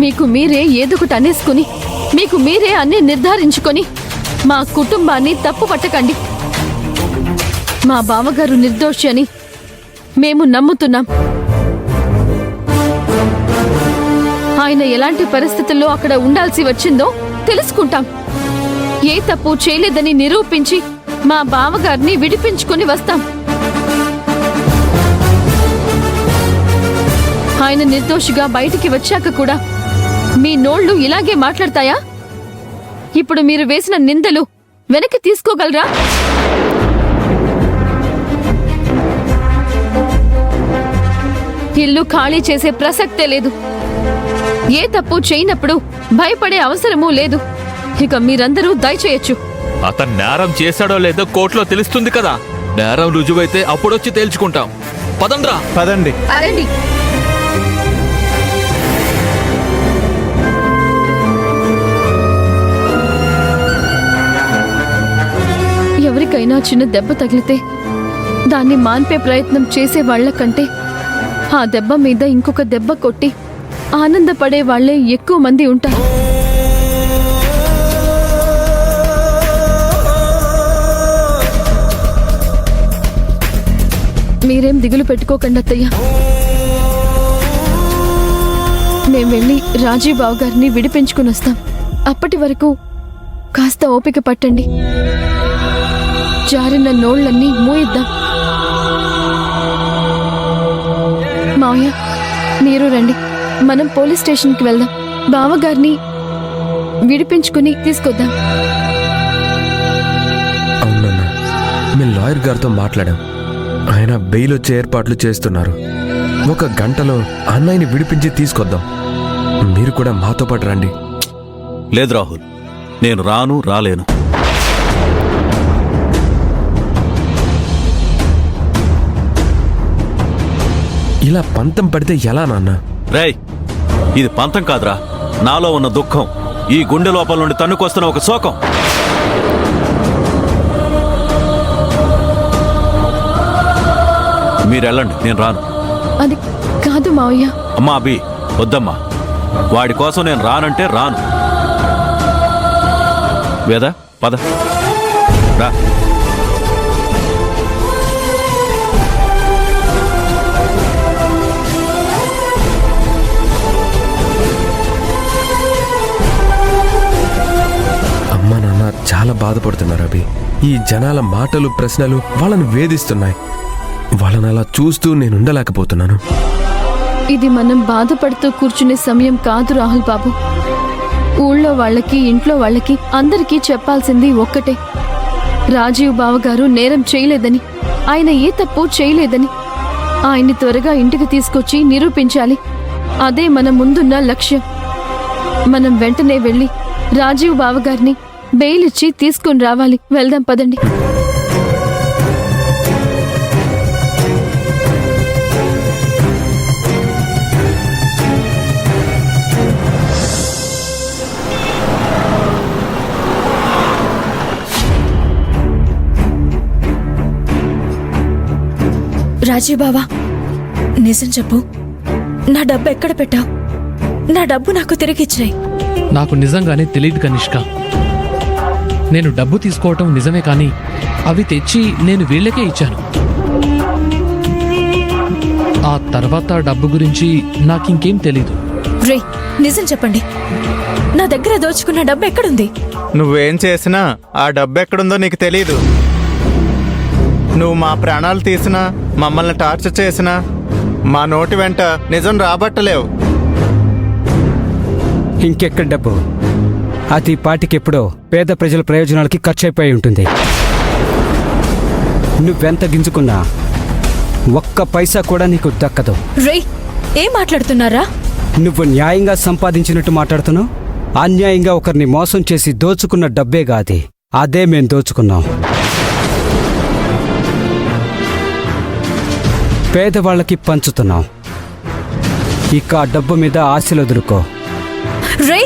మీకు మీరే ఏదొకటి అనేసుకుని మీకు మీరే అన్నీ నిర్ధారించుకొని మా కుటుంబాన్ని తప్పు పట్టకండి. మా బావగారు నిర్దోషి అని మేము నమ్ముతున్నాం. ఆయన ఎలాంటి పరిస్థితుల్లో అక్కడ ఉండాల్సి వచ్చిందో తెలుసుకుంటాం. ఏ తప్పు చేయలేదని నిరూపించి మా బావగారిని విడిపించుకుని వస్తాం. ఆయన నిర్దోషిగా బయటికి వచ్చాక కూడా మీ నోళ్లు ఇలాగే మాట్లాడతాయా? ఇప్పుడు మీరు వేసిన నిందలు వెనక్కి తీసుకోగలరా? ఇల్లు ఖాళీ చేసే ప్రసక్తే లేదు. ఏ తప్పు చేయనప్పుడు భయపడే అవసరమూ లేదు. ఇక మీరందరూ దయచేయొచ్చు. అతను నేరం చేశాడో లేదో కోర్టులో తెలుస్తుంది కదా. నేరం రుజువైతే అప్పుడొచ్చి తేల్చుకుంటాం. పదండ్రా. పదండి. అరండి. ఎవరికైనా చిన్న దెబ్బ తగిలితే దాన్ని మాన్పే ప్రయత్నం చేసే వాళ్ల కంటే ఆ దెబ్బ మీద ఇంకొక దెబ్బ కొట్టి ఆనందపడే వాళ్లే ఎక్కువ మంది ఉంటారు. మీరేం దిగులు పెట్టుకోకండి అత్తయ్య. మేం వెళ్ళి రాజీవ్ బావ గారిని విడిపించుకుని వస్తాం. అప్పటి వరకు కాస్త ఓపిక పట్టండి. జారిన నోళ్లన్నీ మూయిద్దాం. మావయ్య, మీరు రండి. మనం పోలీస్ స్టేషన్కి వెళ్దాం. బావగారిని విడిపించుకుని తీసుకొద్దాం. అవునన్నా, మేము లాయర్ గారితో మాట్లాడాం. ఆయన బెయిల్ వచ్చే ఏర్పాట్లు చేస్తున్నారు. 1 గంటలో అన్నయ్యని విడిపించి తీసుకొద్దాం. మీరు కూడా మాతో పాటు రండి. లేదు రాహుల్, నేను రాలేను. ఇలా పంతం పడితే ఎలా నాన్న? రేయ్, ఇది పంతం కాదురా. నాలో ఉన్న దుఃఖం, ఈ గుండె లోపల నుండి తన్నుకొస్తున్న ఒక శోకం. మీరెళ్ళండి, నేను రాను. అది కాదు మావయ్య. అమ్మా అభి, వద్దమ్మా. వాడి కోసం నేను రానంటే రాను. వేద, పద రా. అమ్మా నాన్న చాలా బాధపడుతున్నారు అభి. ఈ జనాల మాటలు, ప్రశ్నలు వాళ్ళని వేధిస్తున్నాయి. వాళ్ళని అలా చూస్తూ నేను ఉండలేకపోతున్నాను. ఇది మనం బాధపడుతూ కూర్చునే సమయం కాదు రాహుల్ బాబు. ఊళ్ళో వాళ్ళకి, ఇంట్లో వాళ్ళకి అందరికీ చెప్పాల్సింది ఒక్కటే. రాజీవ్ బావగారు నేరం చేయలేదని, ఆయన ఏ తప్పు చేయలేదని. ఆయన్ని త్వరగా ఇంటికి తీసుకొచ్చి నిరూపించాలి. అదే మన ముందున్న లక్ష్యం. మనం వెంటనే వెళ్ళి రాజీవ్ బావగారిని బెయిల్ ఇచ్చి తీసుకుని రావాలి. వెళ్దాం, పదండి. రాజీవ్ బావా, నిజం చెప్పు. నా డబ్బు ఎక్కడ పెట్టావు? నా డబ్బు నాకు తిరిగిచ్చాయి. నాకు నిజంగానే తెలియదు కనిష్క. నేను డబ్బు తీసుకోవటం నిజమే, కానీ అవి తెచ్చి నేను వీళ్ళకే ఇచ్చాను. ఆ తర్వాత డబ్బు గురించి నాకింకేం తెలీదు. రే, నిజం చెప్పండి. నా దగ్గర దోచుకున్న డబ్బు ఎక్కడుంది? నువ్వేం చేసినా ఆ డబ్బు ఎక్కడుందో నీకు తెలీదు. నువ్వు మా ప్రాణాలు తీసినా, మమ్మల్ని టార్చర్ చేసినా మా నోటి వెంట నిజం రాబట్టలేవు. ఇంకెక్కడ డబ్బు? అది పాటికెప్పుడో పేద ప్రజల ప్రయోజనాలకి ఖర్చయిపోయి ఉంటుంది. నువ్వెంత గింజుకున్నా 1 పైసా కూడా నీకు దక్కదు. రే, ఏం మాట్లాడుతున్నారా? నువ్వు న్యాయంగా సంపాదించినట్టు మాట్లాడుతున్నావు. అన్యాయంగా ఒకరిని మోసం చేసి దోచుకున్న డబ్బేగా అది. అదే మేం దోచుకున్నాం. పేదవాళ్ళకి పంచుతున్నాం. ఇక ఆ డబ్బు మీద ఆశలు వదులుకో. రే